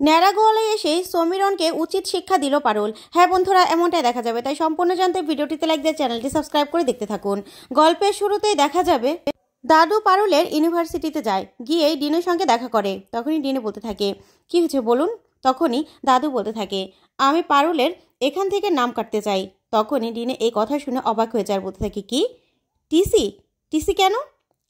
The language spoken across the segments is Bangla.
ন্যাড়া গলায় এসে সমীরনকে উচিত শিক্ষা দিল পারুল। হ্যাঁ বন্ধুরা, এমনটাই দেখা যাবে, তাই সম্পূর্ণ জানতে ভিডিওটিতে লাইক দিয়ে চ্যানেলটি সাবস্ক্রাইব করে দেখতে থাকুন। গল্পের শুরুতেই দেখা যাবে দাদু পারুলের ইউনিভার্সিটিতে যায়, গিয়ে ডিনের সঙ্গে দেখা করে। তখনই ডিনে বলতে থাকে, কি হয়েছে বলুন। তখনই দাদু বলতে থাকে, আমি পারুলের এখান থেকে নাম কাটতে চাই। তখনই ডিনে এই কথা শুনে অবাক হয়ে যায়, বলতে থাকে, কি টিসি? টিসি কেন?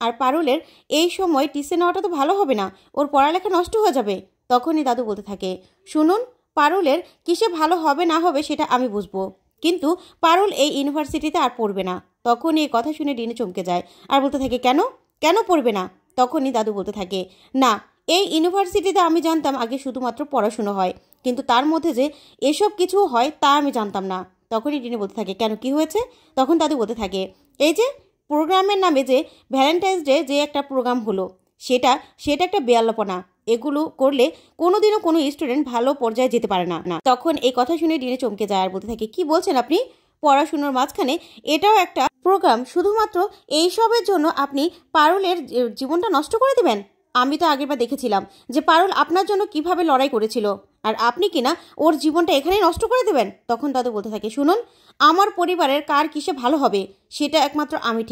আর পারুলের এই সময় টিসি নেওয়াটা তো ভালো হবে না, ওর পড়ালেখা নষ্ট হয়ে যাবে। তখনই দাদু বলতে থাকে, শুনুন, পারুলের কিসে ভালো হবে না হবে সেটা আমি বুঝবো, কিন্তু পারুল এই ইউনিভার্সিটিতে আর পড়বে না। তখনই এই কথা শুনে ডিনে চমকে যায় আর বলতে থাকে, কেন কেন পড়বে না? তখনই দাদু বলতে থাকে, না, এই ইউনিভার্সিটিতে আমি জানতাম আগে শুধুমাত্র পড়াশুনো হয়, কিন্তু তার মধ্যে যে এসব কিছু হয় তা আমি জানতাম না। তখনই ডিনে বলতে থাকে, কেন কি হয়েছে? তখন দাদু বলতে থাকে, এই যে প্রোগ্রামের নামে যে ভ্যালেন্টাইন্স ডে যে একটা প্রোগ্রাম হলো, সেটা সেটা একটা বেয়াল্লাপনা। এগুলো করলে কোনোদিনও কোনো স্টুডেন্ট ভালো পর্যায়ে যেতে পারে না। তখন এই কথা শুনে ডিনে চমকে যায় আর বলতে থাকে, কি বলছেন আপনি? পড়াশুনোর মাঝখানে এটাও একটা প্রোগ্রাম, শুধুমাত্র এইসবের জন্য আপনি পারুলের জীবনটা নষ্ট করে দেবেন? আমি তো আগেরবার দেখেছিলাম যে পারুল আপনার জন্য কিভাবে লড়াই করেছিল, আর আপনি কিনা ওর জীবনটা এখানেই নষ্ট করে দেবেন। তখন দাদু বলতে থাকে, শুনুন, আমার পরিবারের কার কিসে ভালো হবে সেটা একমাত্র আমি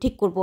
ঠিক করব।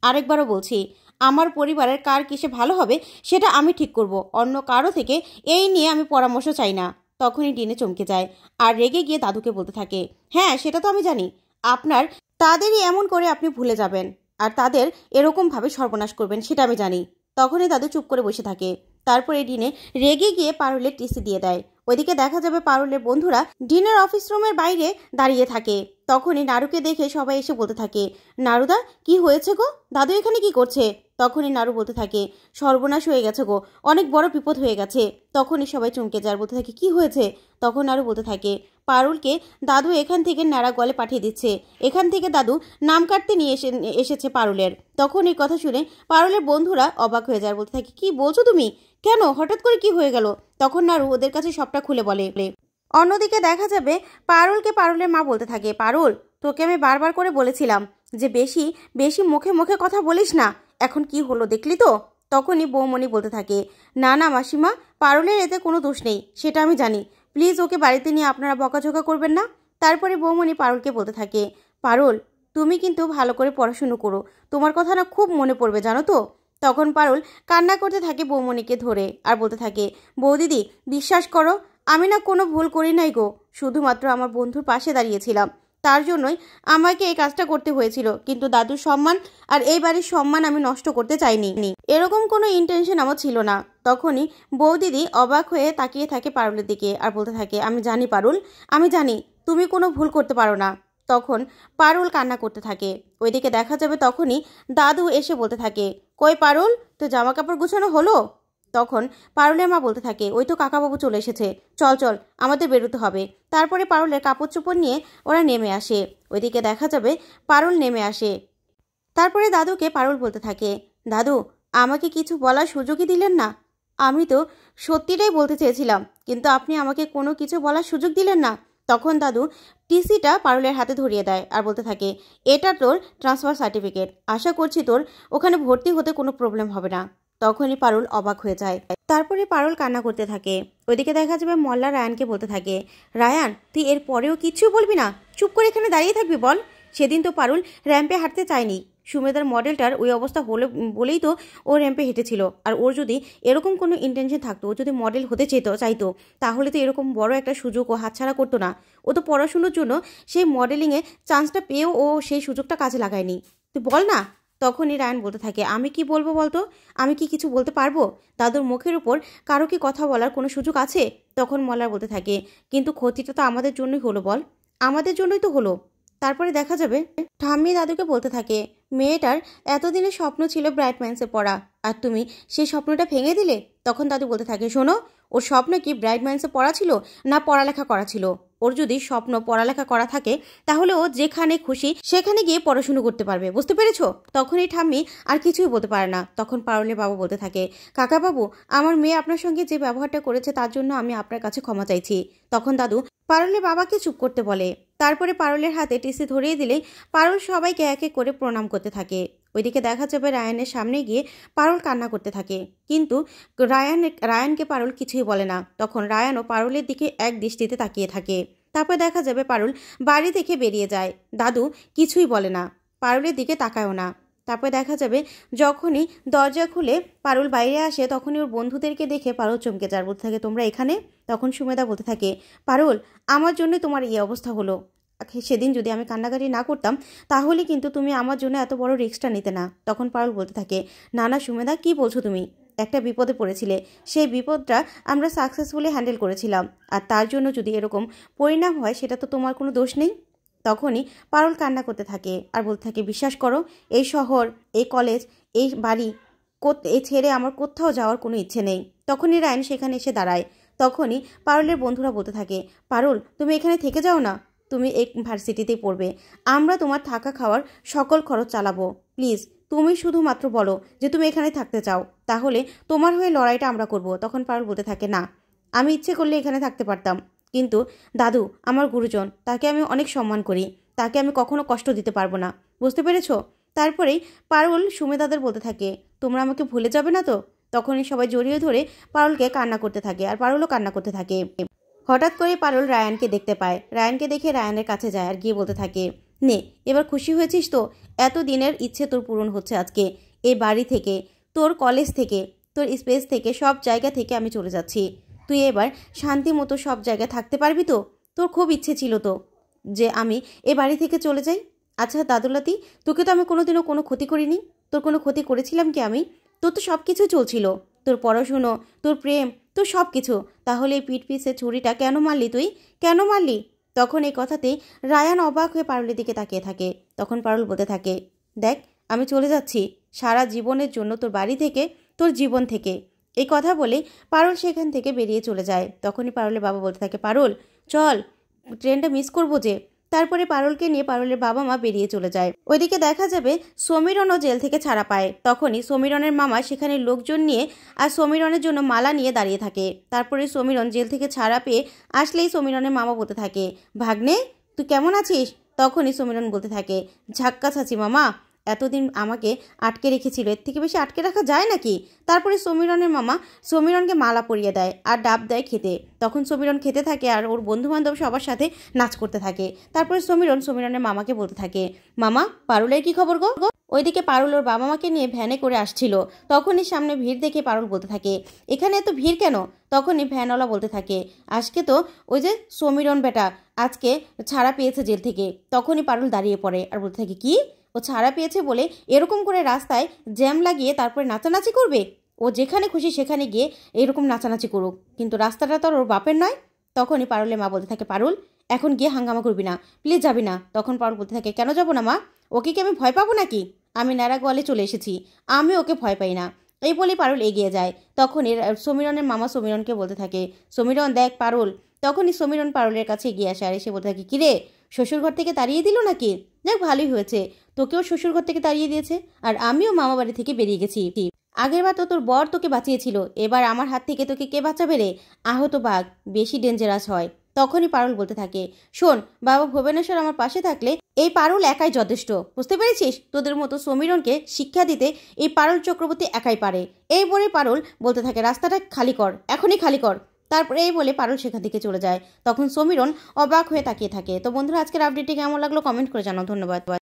আরেকবারও বলছি, আমার পরিবারের কার কিসে ভালো হবে সেটা আমি ঠিক করব, অন্য কারো থেকে এই নিয়ে আমি পরামর্শ চাই না। তখনই ডিনে চমকে যায় আর রেগে গিয়ে দাদুকে বলতে থাকে, হ্যাঁ সেটা তো আমি জানি, আপনার তাদেরই এমন করে আপনি ভুলে যাবেন আর তাদের এরকমভাবে সর্বনাশ করবেন সেটা আমি জানি। তখনই দাদু চুপ করে বসে থাকে। তারপরে ডিনে রেগে গিয়ে পারুলের টিসি দিয়ে দেয়। ওইদিকে দেখা যাবে পারুলের বন্ধুরা ডিনের অফিস রুমের বাইরে দাঁড়িয়ে থাকে। তখনই নারুকে দেখে সবাই এসে বলতে থাকে, নারুদা কি হয়েছে গো? দাদু এখানে কি করছে? তখনই নারু বলতে থাকে, সর্বনাশ হয়ে গেছে গো, অনেক বড় বিপদ হয়ে গেছে। তখনই সবাই চমকে যায়, বলতে থাকে, কি হয়েছে? তখন নারু বলতে থাকে, পারুলকে দাদু এখান থেকে ন্যাড়া গলে পাঠিয়ে দিচ্ছে, এখান থেকে দাদু নাম কাটতে নিয়ে এসেছে পারুলের। তখন এই কথা শুনে পারুলের বন্ধুরা অবাক হয়ে যায়, বলতে থাকে, কি বলছো তুমি? কেন, হঠাৎ করে কি হয়ে গেল? তখন নারু ওদের কাছে সবটা খুলে বলে। অন্যদিকে দেখা যাবে পারুলকে পারুলের মা বলতে থাকে, পারুল, তোকে আমি বারবার করে বলেছিলাম যে বেশি বেশি মুখে মুখে কথা বলিস না, এখন কি হলো দেখলি তো? তখনই বৌমণি বলতে থাকে, না না মাসিমা, পারুলের এতে কোনো দোষ নেই, সেটা আমি জানি, প্লিজ ওকে বাড়িতে নিয়ে আপনারা বকাঝকা করবেন না। তারপরে বৌমণি পারুলকে বলতে থাকে, পারুল, তুমি কিন্তু ভালো করে পড়াশুনো করো, তোমার কথা না খুব মনে পড়বে জানো তো। তখন পারুল কান্না করতে থাকে বৌমণিকে ধরে আর বলতে থাকে, বৌদিদি বিশ্বাস করো, আমি না কোনো ভুল করি নাই গো, শুধুমাত্র আমার বন্ধুর পাশে দাঁড়িয়েছিলাম, তার জন্যই আমাকে এই কাজটা করতে হয়েছিল, কিন্তু দাদুর সম্মান আর এই বাড়ির সম্মান আমি নষ্ট করতে চাইনি, এরকম কোনো ইন্টেনশন আমার ছিল না। তখনই বৌদিদি অবাক হয়ে তাকিয়ে থাকে পারুলের দিকে আর বলতে থাকে, আমি জানি পারুল, আমি জানি তুমি কোনো ভুল করতে পারো না। তখন পারুল কান্না করতে থাকে। ওইদিকে দেখা যাবে তখনই দাদু এসে বলতে থাকে, কই পারুল, তো জামা কাপড় গুছানো হলো? তখন পারুলের মা বলতে থাকে, ওই তো কাকাবাবু চলে এসেছে, চল চল আমাদের বেরোতে হবে। তারপরে পারুলের কাপড় চোপড় নিয়ে ওরা নেমে আসে। ওইদিকে দেখা যাবে পারুল নেমে আসে। তারপরে দাদুকে পারুল বলতে থাকে, দাদু, আমাকে কিছু বলার সুযোগই দিলেন না। আমি তো সত্যিটাই বলতে চেয়েছিলাম, কিন্তু আপনি আমাকে কোনো কিছু বলার সুযোগ দিলেন না। তখন দাদু টিসিটা পারুলের হাতে ধরিয়ে দেয় আর বলতে থাকে, এটা তোর ট্রান্সফার সার্টিফিকেট, আশা করছি তোর ওখানে ভর্তি হতে কোনো প্রবলেম হবে না। তখনই পারুল অবাক হয়ে যায়। তারপরে পারুল কান্না করতে থাকে। ওইদিকে দেখা যাবে মল্লা রায়ানকে বলতে থাকে, রায়ান, তুই এর পরেও কিচ্ছু বলবি না, চুপ করে এখানে দাঁড়িয়ে থাকবি বল? সেদিন তো পারুল র্যাম্পে হাঁটতে চায়নি, সুমেধার মডেলটার ওই অবস্থা হলে বলেই তো ও র্যাম্পে হেঁটেছিল। আর ওর যদি এরকম কোনো ইন্টেনশন থাকতো, ও যদি মডেল হতে চাইতো, তাহলে তো এরকম বড় একটা সুযোগ ও হাতছাড়া করতো না। ও তো পড়াশুনোর জন্য সেই মডেলিংয়ে চান্সটা পেয়েও ও সেই সুযোগটা কাজে লাগায়নি। তুই বল না। তখনই রায়ান বলতে থাকে, আমি কি বলবো বলতো? আমি কি কিছু বলতে পারবো? দাদুর মুখের উপর কারো কি কথা বলার কোনো সুযোগ আছে? তখন মল্লার বলতে থাকে, কিন্তু ক্ষতিটা তো আমাদের জন্যই হলো বল, আমাদের জন্যই তো হলো। তারপরে দেখা যাবে ঠাম্মি দাদুকে বলতে থাকে, মেয়েটার এতদিনের স্বপ্ন ছিল ব্রাইটম্যান্সে পড়া, আর তুমি সেই স্বপ্নটা ভেঙে দিলে। তখন দাদু বলতে থাকে, শোনো, ওর স্বপ্ন কি ব্রাইটম্যান্সে পড়া ছিল না পড়ালেখা করা ছিল? ওর যদি স্বপ্ন পড়ালেখা করা থাকে তাহলে ও যেখানে খুশি সেখানে গিয়ে পড়াশুনো করতে পারবে, বুঝতে পেরেছো? তখনই ঠাম্মি আর কিছুই বলতে পারে না। তখন পারুলের বাবু বলতে থাকে, কাকা বাবু, আমার মেয়ে আপনার সঙ্গে যে ব্যবহারটা করেছে তার জন্য আমি আপনার কাছে ক্ষমা চাইছি। তখন দাদু পারুলের বাবাকে চুপ করতে বলে। তারপরে পারুলের হাতে টিসি ধরিয়ে দিলেই পারুল সবাইকে এক এক করে প্রণাম করতে থাকে। ওইদিকে দেখা যাবে রায়ানের সামনে গিয়ে পারুল কান্না করতে থাকে, কিন্তু রায়ানকে পারুল কিছুই বলে না। তখন রায়ানও পারুলের দিকে এক দৃষ্টিতে তাকিয়ে থাকে। তারপর দেখা যাবে পারুল বাড়ি থেকে বেরিয়ে যায়। দাদু কিছুই বলে না, পারুলের দিকে তাকায়ও না। তারপর দেখা যাবে যখনই দরজা খুলে পারুল বাইরে আসে, তখনই ওর বন্ধুদেরকে দেখে পারুল চমকে যায়, বলতে থাকে তোমরা এখানে? তখন সুমেধা বলতে থাকে, পারুল আমার জন্যই তোমার এই অবস্থা হলো। সেদিন যদি আমি কান্নাকাটি না করতাম তাহলে কিন্তু তুমি আমার জন্য এত বড় রিস্কটা নিতে না। তখন পারুল বলতে থাকে, না না সুমেধা, কি বলছো তুমি? একটা বিপদে পড়েছিলে, সেই বিপদটা আমরা সাকসেসফুলি হ্যান্ডেল করেছিলাম, আর তার জন্য যদি এরকম পরিণাম হয় সেটা তো তোমার কোনো দোষ নেই। তখনই পারুল কান্না করতে থাকে আর বলতে থাকে, বিশ্বাস করো, এই শহর, এই কলেজ, এই বাড়ি এই ছেড়ে আমার কোথাও যাওয়ার কোনো ইচ্ছে নেই। তখনই রায়ন সেখানে এসে দাঁড়ায়। তখনই পারুলের বন্ধুরা বলতে থাকে, পারুল তুমি এখানে থেকে যাও না, তুমি এই ভার্সিটিতেই পড়বে, আমরা তোমার থাকা খাওয়ার সকল খরচ চালাবো। প্লিজ তুমি শুধুমাত্র বলো যে তুমি এখানে থাকতে চাও, তাহলে তোমার হয়ে লড়াইটা আমরা করব। তখন পারুল বলতে থাকে, না, আমি ইচ্ছে করলে এখানে থাকতে পারতাম, কিন্তু দাদু আমার গুরুজন, তাকে আমি অনেক সম্মান করি, তাকে আমি কখনো কষ্ট দিতে পারবো না, বুঝতে পেরেছো? তারপরেই পারুল সুমেধাদের বলতে থাকে, তোমরা আমাকে ভুলে যাবে না তো? তখনই সবাই জড়িয়ে ধরে পারুলকে কান্না করতে থাকে আর পারুলও কান্না করতে থাকে। হঠাৎ করে পারুল রায়ানকে দেখতে পায়। রায়ানকে দেখে রায়ানের কাছে যায় আর গিয়ে বলতে থাকে, নে এবার খুশি হয়েছিস তো? এত দিনের ইচ্ছে তোর পূরণ হচ্ছে আজকে। এই বাড়ি থেকে, তোর কলেজ থেকে, তোর স্পেস থেকে, সব জায়গা থেকে আমি চলে যাচ্ছি। তুই এবার শান্তি মতো সব জায়গায় থাকতে পারবি তো? তোর খুব ইচ্ছে ছিল তো যে আমি এ বাড়ি থেকে চলে যাই? আচ্ছা দাদুলাতি, তোকে তো আমি কোনোদিনও কোনো ক্ষতি করিনি। তোর কোনো ক্ষতি করেছিলাম কি আমি? তোর তো সব কিছু চলছিল, তোর পড়াশুনো, তোর প্রেম, তোর সব কিছু। তাহলে এই পিঠ পিছে ছুরিটা কেন মারলি তুই? কেন মারলি? তখন এই কথাতেই রায়ান অবাক হয়ে পারুলের দিকে তাকিয়ে থাকে। তখন পারুল বলতে থাকে, দেখ আমি চলে যাচ্ছি সারা জীবনের জন্য তোর বাড়ি থেকে, তোর জীবন থেকে। এই কথা বলে পারুল সেখান থেকে বেরিয়ে চলে যায়। তখনই পারুলের বাবা বলতে থাকে, পারুল চল, ট্রেনটা মিস করবো যে। তারপরে পারুলকে নিয়ে পারুলের বাবা মা বেরিয়ে চলে যায়। ওইদিকে দেখা যাবে সমীরনও জেল থেকে ছাড়া পায়। তখনই সমীরনের মামা সেখানে লোকজন নিয়ে আর সমীরনের জন্য মালা নিয়ে দাঁড়িয়ে থাকে। তারপরে সমীরন জেল থেকে ছাড়া পেয়ে আসলেই সমীরনের মামা বলতে থাকে, ভাগ্নে তুই কেমন আছিস? তখনই সমীরন বলতে থাকে, ঝাক্কা ছাচি মামা, এতদিন আমাকে আটকে রেখেছিল, এর থেকে বেশি আটকে রাখা যায় নাকি? তারপরে সমীরনের মামা সমীরনকে মালা পরিয়ে দেয় আর ডাব দেয় খেতে। তখন সমীরন খেতে থাকে আর ওর বন্ধুবান্ধব সবার সাথে নাচ করতে থাকে। তারপরে সমীরনের মামাকে বলতে থাকে, মামা পারুলের কি খবর গো? ওইদিকে পারুল ওর বাবা মাকে নিয়ে ভ্যানে করে আসছিল। তখনই সামনে ভিড় দেখে পারুল বলতে থাকে, এখানে এত ভিড় কেন? তখনই ভ্যানওয়ালা বলতে থাকে, আজকে তো ওই যে সমীরন বেটা আজকে ছাড়া পেয়েছে জেল থেকে। তখনই পারুল দাঁড়িয়ে পড়ে আর বলতে থাকে, কি ও ছাড়া পেয়েছে বলে এরকম করে রাস্তায় জ্যাম লাগিয়ে তারপরে নাচানাচি করবে? ও যেখানে খুশি সেখানে গিয়ে এরকম নাচানাচি করুক, কিন্তু রাস্তাটা তো ওর বাপের নয়। তখনই পারুলের মা বলতে থাকে, পারুল এখন গিয়ে হাঙ্গামা করবি না, প্লিজ যাবি না। তখন পারুল বলতে থাকে, কেন যাবো না মা? ওকে কি আমি ভয় পাবো নাকি? আমি ন্যাড়া গোয়ালে চলে এসেছি, আমি ওকে ভয় পাই না। এই বলে পারুল এগিয়ে যায়। তখনই সমীরনের মামা সমীরনকে বলতে থাকে, সমীরন দেখ পারুল। তখনই সমীরন পারুলের কাছে এগিয়ে আসে আর এসে বলতে থাকে, কিরে শ্বশুর ঘর থেকে তাড়িয়ে দিল নাকি? দেখ ভালোই হয়েছে, তোকেও শ্বশুর ঘর থেকে তাড়িয়ে দিয়েছে আর আমিও মামা বাড়ি থেকে বেরিয়ে গেছি। আগেরবার তো তোর বর তোকে বাঁচিয়েছিল, এবার আমার হাত থেকে তোকে কে বাঁচাবে রে? আহত বাঘ বেশি ডেঞ্জারাস হয়। তখনই পারুল বলতে থাকে, শোন বাবা ভুবনেশ্বর আমার পাশে থাকলে এই পারুল একাই যথেষ্ট, বুঝতে পেরেছিস? তোদের মতো সমীরনকে শিক্ষা দিতে এই পারুল চক্রবর্তী একাই পারে। এই বলে পারুল বলতে থাকে, রাস্তাটা খালি কর, এখনই খালি কর। তারপরে এই বলে পারুল সেখান থেকে চলে যায়। তখন সমীরন অবাক হয়ে তাকিয়ে থাকে। তো বন্ধুরা আজকের আপডেটটি কেমন লাগলো কমেন্ট করে জানাও। ধন্যবাদ।